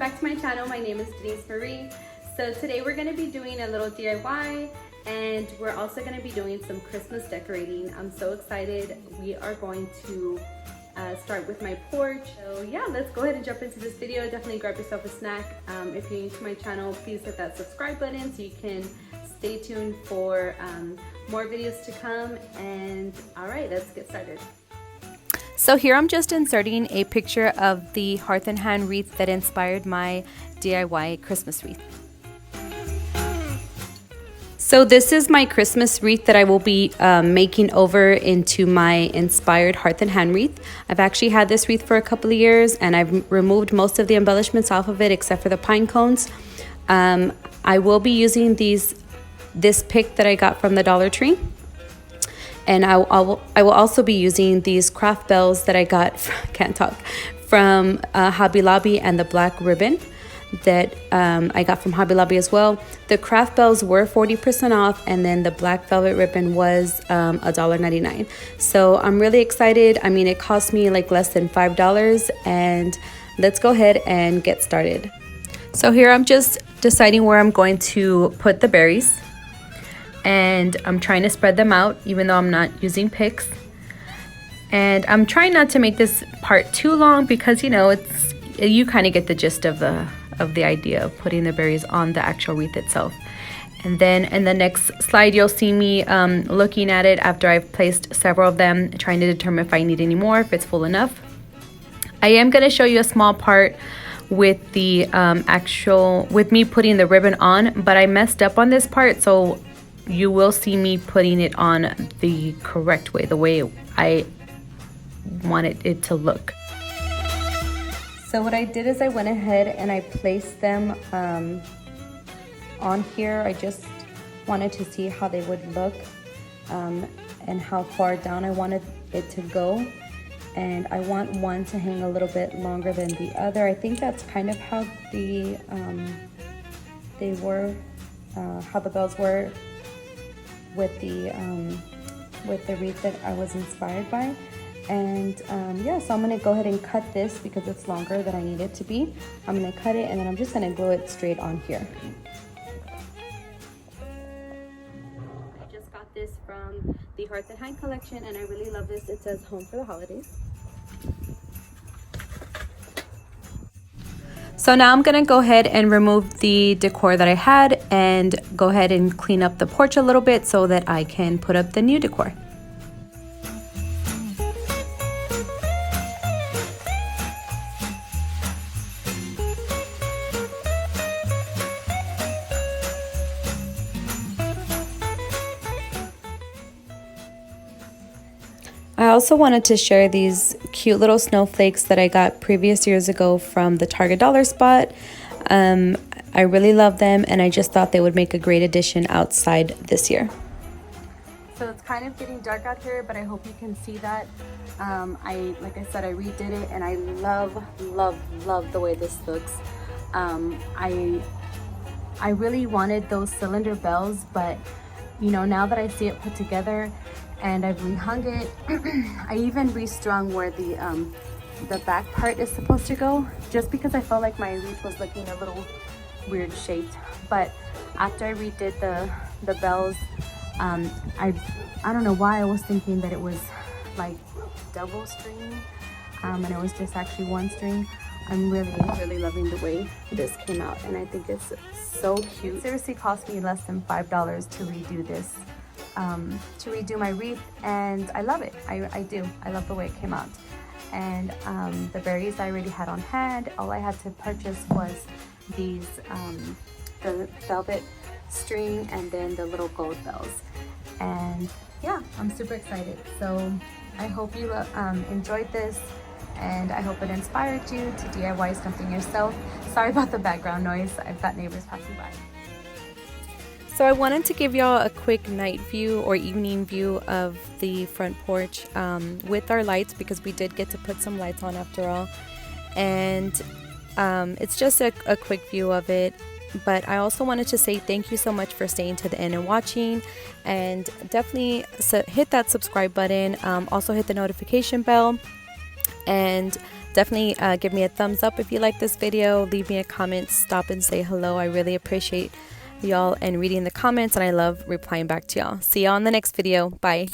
back to my channel. My name is Denise Marie. So today we're going to be doing a little DIY, and we're also going to be doing some Christmas decorating. I'm so excited. We are going to start with my porch. So yeah, let's go ahead and jump into this video. Definitely grab yourself a snack. If you're new to my channel, please hit that subscribe button so you can stay tuned for more videos to come. And all right, let's get started. So here I'm just inserting a picture of the Hearth and Hand wreath that inspired my DIY Christmas wreath. So this is my Christmas wreath that I will be making over into my inspired Hearth and Hand wreath. I've actually had this wreath for a couple of years, and I've removed most of the embellishments off of it except for the pine cones. I will be using this pick that I got from the Dollar Tree. And I will also be using these craft bells that I got, from Hobby Lobby, and the black ribbon that I got from Hobby Lobby as well. The craft bells were 40% off, and then the black velvet ribbon was $1.99. So I'm really excited. I mean, it cost me like less than $5, and let's go ahead and get started. So here I'm just deciding where I'm going to put the berries. And I'm trying to spread them out even though I'm not using picks. And I'm trying not to make this part too long because, you know, you kind of get the gist of the idea of putting the berries on the actual wreath itself. And then in the next slide, you'll see me looking at it after I've placed several of them, trying to determine if I need any more, if it's full enough. I am going to show you a small part with the with me putting the ribbon on, but I messed up on this part, so you will see me putting it on the correct way, the way I wanted it to look. So what I did is I went ahead and I placed them on here. I just wanted to see how they would look and how far down I wanted it to go. And I want one to hang a little bit longer than the other. I think that's kind of how how the bells were with the wreath that I was inspired by. And yeah, so I'm gonna go ahead and cut this because it's longer than I need it to be. I'm gonna cut it, and then I'm just gonna glue it straight on here. I just got this from the Hearth and Hand collection, and I really love this. It says "Home for the Holidays." So now I'm gonna go ahead and remove the decor that I had and go ahead and clean up the porch a little bit so that I can put up the new decor. I also wanted to share these cute little snowflakes that I got previous years ago from the Target dollar spot. I really love them, and I just thought they would make a great addition outside this year. So it's kind of getting dark out here, but I hope you can see that. Like I said, I redid it, and I love the way this looks. I really wanted those cylinder bells, but you know, now that I see it put together and I've rehung it, I even restrung where the back part is supposed to go, just because I felt like my wreath was looking a little weird shaped. But after I redid the bells, I don't know why I was thinking that it was like double string, and it was just actually one string. I'm really loving the way this came out, and I think it's so cute. It seriously cost me less than $5 to redo this, to redo my wreath, and I love it. I do. I love the way it came out. And the berries I already had on hand. All I had to purchase was these, the velvet string, and then the little gold bells. And yeah, I'm super excited. So I hope you enjoyed this, and I hope it inspired you to DIY something yourself. Sorry about the background noise. I've got neighbors passing by. So I wanted to give y'all a quick night view or evening view of the front porch with our lights, because we did get to put some lights on after all. And it's just a quick view of it. But I also wanted to say thank you so much for staying to the end and watching, and definitely hit that subscribe button. Also hit the notification bell, and Definitely give me a thumbs up if you like this video. Leave me a comment, stop and say hello. I really appreciate y'all and reading the comments, and I love replying back to y'all. See y'all in the next video. Bye.